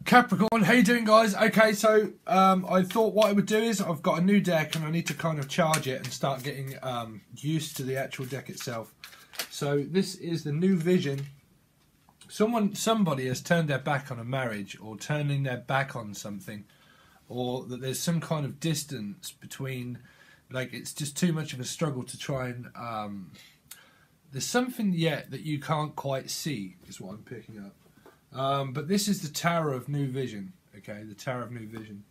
Capricorn, how you doing, guys? Okay, so I thought what I would do is I've got a new deck and I need to kind of charge it and start getting used to the actual deck itself. So this is the new vision. Somebody has turned their back on a marriage, or turning their back on something, or that there's some kind of distance between, like it's just too much of a struggle to try and there's something yet that you can't quite see is what I'm picking up. But this is the Tower of New Vision, okay, the Tower of New Vision.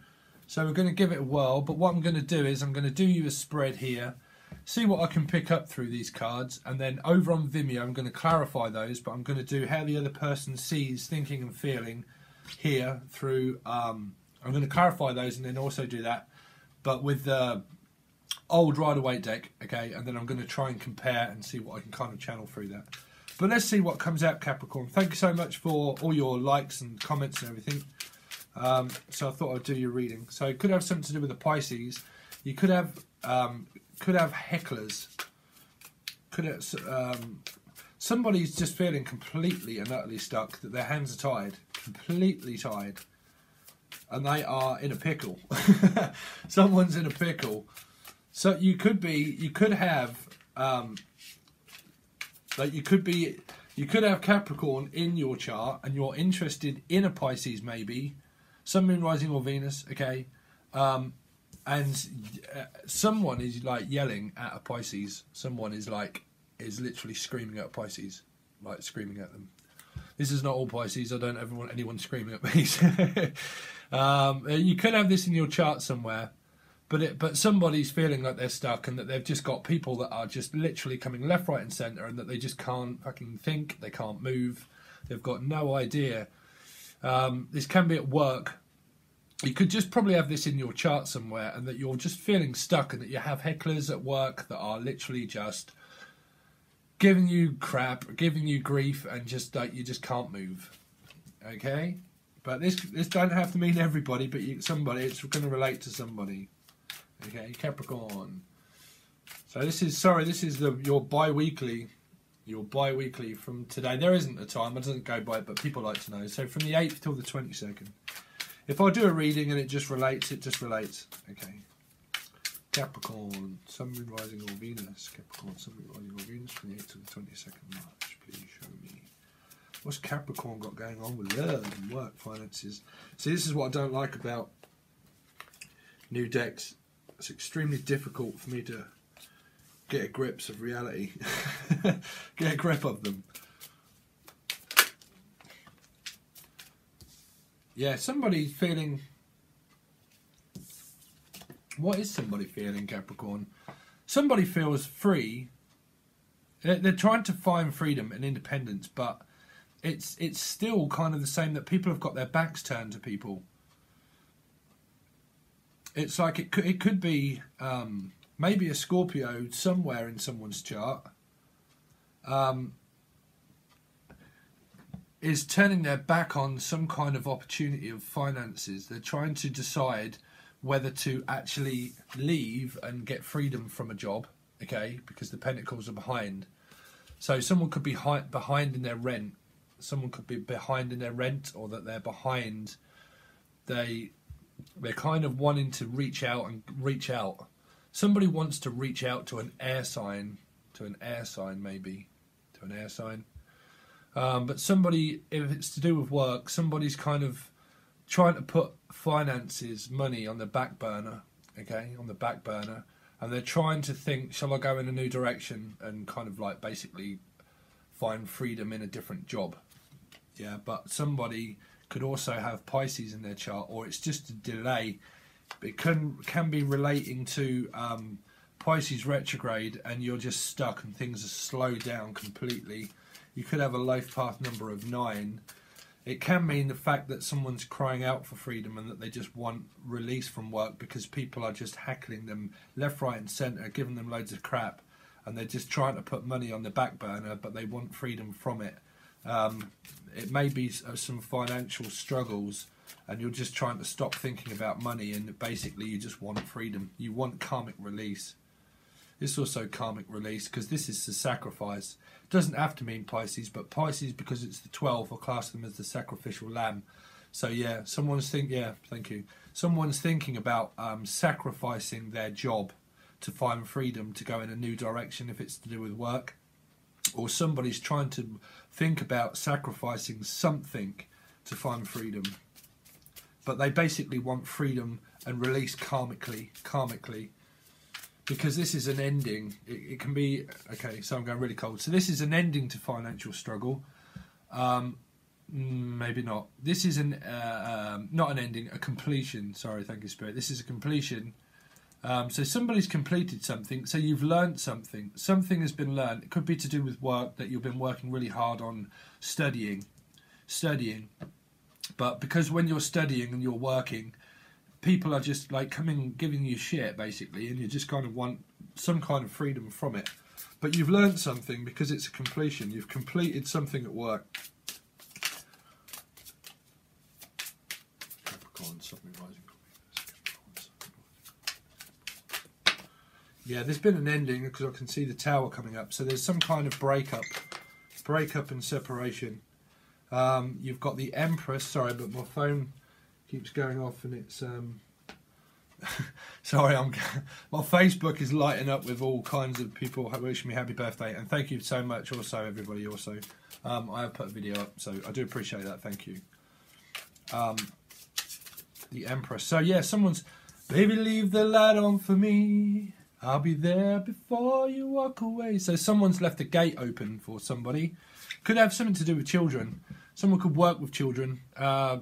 So we're going to give it a whirl, but what I'm going to do is I'm going to do you a spread here, see what I can pick up through these cards, and then over on Vimeo I'm going to clarify those, but I'm going to do how the other person sees, thinking and feeling here through, I'm going to clarify those and then also do that, but with the old Rider-Waite deck, okay, and then I'm going to try and compare and see what I can kind of channel through that. But let's see what comes out, Capricorn. Thank you so much for all your likes and comments and everything. So I thought I'd do your reading. So it could have something to do with the Pisces. You could have hecklers. Could have, somebody's just feeling completely and utterly stuck, that their hands are tied, completely tied, and they are in a pickle. Someone's in a pickle. So you could have. Like you could have Capricorn in your chart and you're interested in a Pisces, maybe Sun, Moon, Rising or Venus, okay, and someone is like yelling at a Pisces. Someone is literally screaming at Pisces, like screaming at them. This is not all Pisces. I don't ever want anyone screaming at me. You could have this in your chart somewhere. But somebody's feeling like they're stuck and that they've just got people that are just literally coming left, right and centre, and that they just can't fucking think, they can't move, they've got no idea. This can be at work. You could just probably have this in your chart somewhere, and that you're just feeling stuck, and that you have hecklers at work that are literally just giving you crap, giving you grief, and just like you just can't move. Okay? But this don't have to mean everybody, but somebody, it's going to relate to somebody. Okay, Capricorn. So this is your bi-weekly from today. There isn't a time, it doesn't go by it, but people like to know. So from the 8th till the 22nd. If I do a reading and it just relates, it just relates. Okay. Capricorn, Sun, Moon, Rising or Venus. Capricorn, Sun, Moon, Rising or Venus from the 8th till the 22nd March. Please show me. What's Capricorn got going on with love and work, finances? See, this is what I don't like about new decks. It's extremely difficult for me to get a grips of reality. Get a grip of them. Yeah, somebody's feeling... What is somebody feeling, Capricorn? Somebody feels free. They're trying to find freedom and independence, but it's still kind of the same, that people have got their backs turned to people. It's like it could be maybe a Scorpio somewhere in someone's chart is turning their back on some kind of opportunity of finances. They're trying to decide whether to actually leave and get freedom from a job, okay, because the Pentacles are behind. So someone could be behind in their rent. Someone could be behind in their rent, or that they're behind. They're kind of wanting to reach out. Somebody wants to reach out to an air sign, maybe, to an air sign. But somebody, if it's to do with work, somebody's kind of trying to put finances, money on the back burner, okay, on the back burner, and they're trying to think, shall I go in a new direction and kind of like basically find freedom in a different job? Yeah, but somebody could also have Pisces in their chart, or it's just a delay. It can be relating to Pisces retrograde, and you're just stuck and things are slowed down completely. You could have a life path number of 9. It can mean the fact that someone's crying out for freedom and that they just want release from work because people are just heckling them left, right and centre, giving them loads of crap, and they're just trying to put money on the back burner, but they want freedom from it. It may be some financial struggles, and you're just trying to stop thinking about money, and basically you just want freedom. You want karmic release. This is also karmic release, because this is the sacrifice. It doesn't have to mean Pisces, but Pisces, because it's the 12, I class them as the sacrificial lamb. So yeah, thank you. Someone's thinking about sacrificing their job to find freedom to go in a new direction if it's to do with work, or somebody's trying to think about sacrificing something to find freedom, but they basically want freedom and release karmically, because this is an ending. It can be, okay, so I'm going really cold. So this is an ending to financial struggle. Maybe not. This is not an ending, a completion. Sorry, thank you, Spirit. This is a completion. So somebody's completed something, so you've learned something. Something has been learned. It could be to do with work that you've been working really hard on studying. But because when you're studying and you're working, people are just like giving you shit, basically, and you just kind of want some kind of freedom from it. But you've learned something because it's a completion. You've completed something at work. Capricorn, something rising. Yeah, there's been an ending because I can see the tower coming up. So there's some kind of breakup and separation. You've got the Empress. Sorry, but my phone keeps going off, and it's sorry. My Facebook is lighting up with all kinds of people wishing me happy birthday, and thank you so much. Also, everybody. Also, I have put a video up, so I do appreciate that. Thank you. The Empress. So yeah, someone's baby, leave the light on for me. I'll be there before you walk away. So someone's left a gate open for somebody. Could have something to do with children. Someone could work with children.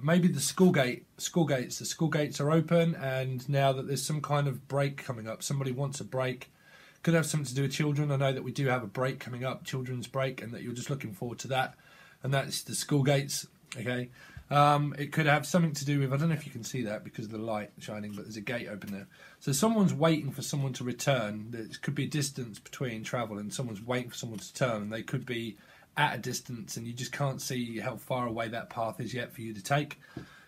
Maybe the school gates. The school gates are open, and now that there's some kind of break coming up, somebody wants a break. Could have something to do with children. I know that we do have a break coming up, children's break, and that you're just looking forward to that. And that's the school gates. Okay. It could have something to do with, I don't know if you can see that because of the light shining, but there's a gate open there. So someone's waiting for someone to return. There could be a distance between travel, and someone's waiting for someone to return, and they could be at a distance, and you just can't see how far away that path is yet for you to take.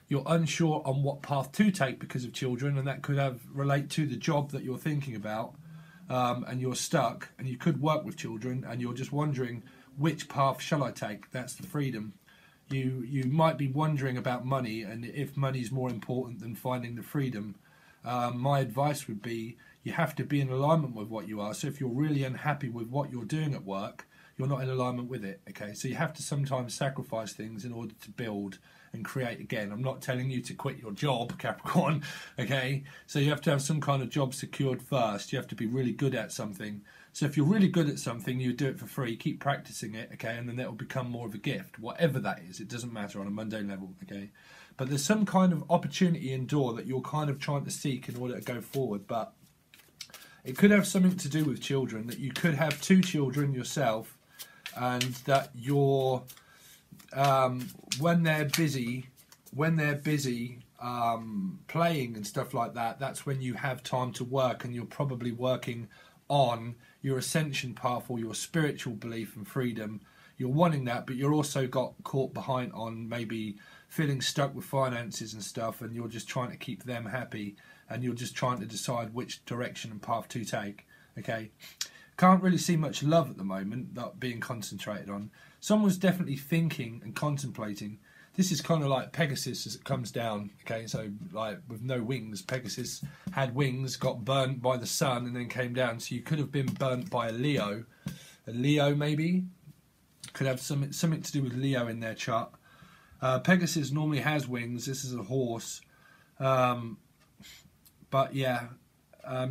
You're unsure on what path to take because of children, and that could relate to the job that you're thinking about, and you're stuck, and you could work with children, and you're just wondering, which path shall I take? That's the freedom. You might be wondering about money, and if money is more important than finding the freedom. My advice would be you have to be in alignment with what you are. So if you're really unhappy with what you're doing at work, you're not in alignment with it. Okay, so you have to sometimes sacrifice things in order to build and create again. I'm not telling you to quit your job, Capricorn. Okay, so you have to have some kind of job secured first. You have to be really good at something. So if you're really good at something, you do it for free, keep practicing it, okay, and then that will become more of a gift, whatever that is. It doesn't matter on a mundane level, okay. But there's some kind of opportunity and door that you're kind of trying to seek in order to go forward. But it could have something to do with children, that you could have 2 children yourself, and that you're when they're busy playing and stuff like that, that's when you have time to work, and you're probably working on your ascension path or your spiritual belief and freedom. You're wanting that, but you're also got caught behind on maybe feeling stuck with finances and stuff, and you're just trying to keep them happy, and you're just trying to decide which direction and path to take. Okay, can't really see much love at the moment that being concentrated on. Someone's definitely thinking and contemplating. This is kind of like Pegasus as it comes down. Okay, so like with no wings, Pegasus had wings, got burnt by the sun, and then came down. So you could have been burnt by a Leo maybe. Could have something to do with Leo in their chart. Pegasus normally has wings. This is a horse. But yeah,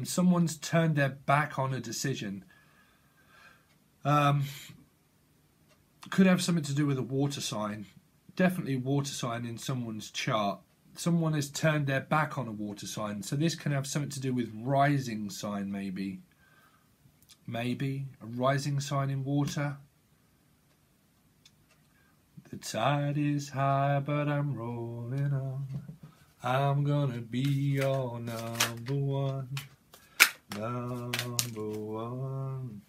someone's turned their back on a decision. Could have something to do with a water sign. Definitely water sign in someone's chart. Someone has turned their back on a water sign. So this can have something to do with rising sign, maybe. Maybe a rising sign in water. The tide is high, but I'm rolling on. I'm gonna be your number one. Number one.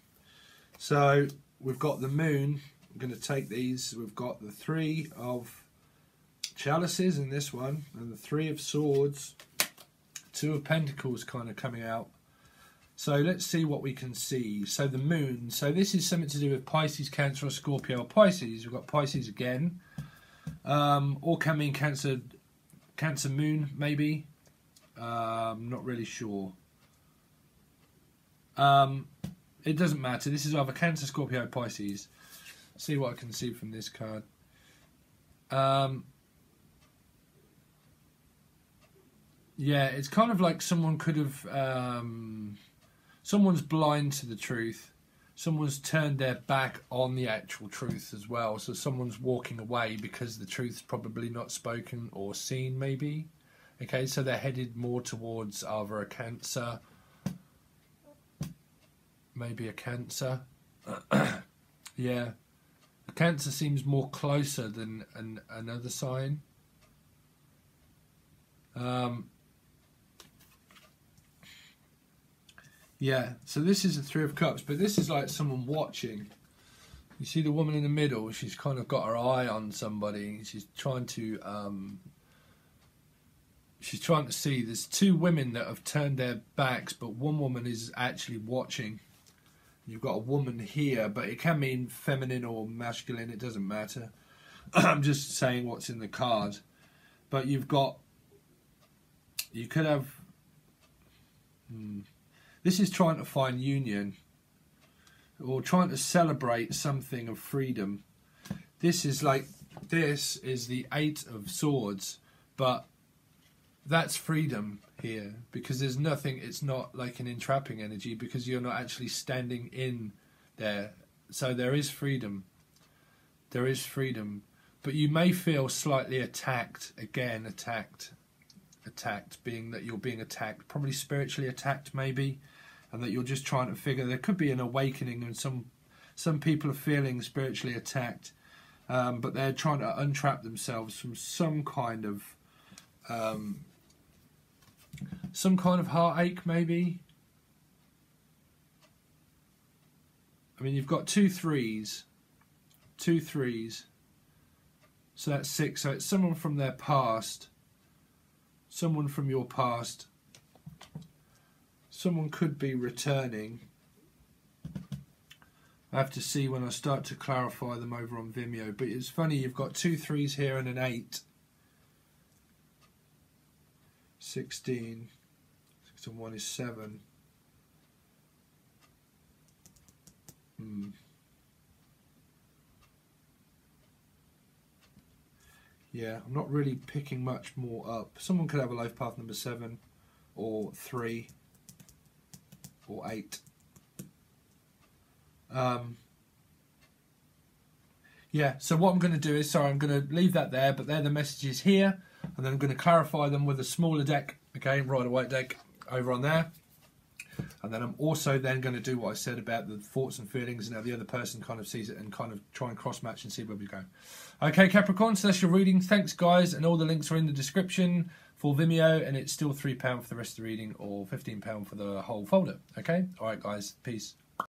So we've got the moon. I'm going to take these. We've got the 3 of chalices in this one, and the 3 of swords, 2 of pentacles kind of coming out. So let's see what we can see. So the moon. So this is something to do with Pisces, Cancer, or Scorpio, or Pisces. We've got Pisces again. Or can mean Cancer moon, maybe. Not really sure. It doesn't matter. This is either Cancer, Scorpio, Pisces. See what I can see from this card. Yeah, it's kind of like someone could have... someone's blind to the truth. Someone's turned their back on the actual truth as well. So someone's walking away because the truth's probably not spoken or seen, maybe. Okay, so they're headed more towards either a Cancer... Maybe a Cancer. Yeah. A Cancer seems more closer than another sign. Yeah, so this is the Three of Cups, but this is like someone watching. You see the woman in the middle, she's kind of got her eye on somebody. She's trying to see. There's two women that have turned their backs, but one woman is actually watching. You've got a woman here, but it can mean feminine or masculine, it doesn't matter. I'm just saying what's in the card. But you could have... This is trying to find union, or trying to celebrate something of freedom. This is the Eight of Swords, but that's freedom here, because there's nothing, it's not like an entrapping energy, because you're not actually standing in there. So there is freedom. There is freedom. But you may feel slightly attacked, again, attacked, being that you're being attacked, probably spiritually attacked maybe, and that you're just trying to figure, there could be an awakening, and some people are feeling spiritually attacked, but they're trying to untrap themselves from some kind of heartache, maybe. I mean, you've got two threes, so that's 6. So it's someone from their past, someone from your past. Someone could be returning. I have to see when I start to clarify them over on Vimeo. But it's funny, you've got 2 3s here and an 8. 16. 6 and 1 is 7. Yeah, I'm not really picking much more up. Someone could have a life path number 7 or 3 or 8. Yeah, so what I'm going to do is, sorry, I'm going to leave that there, but they're the messages here, and then I'm going to clarify them with a smaller deck, okay, Rider-Waite deck over on there. And then I'm also then going to do what I said about the thoughts and feelings, and how the other person kind of sees it, and kind of try and cross-match and see where we go. Okay, Capricorn, so that's your reading. Thanks, guys, and all the links are in the description for Vimeo, and it's still £3 for the rest of the reading, or £15 for the whole folder. Okay? All right, guys. Peace.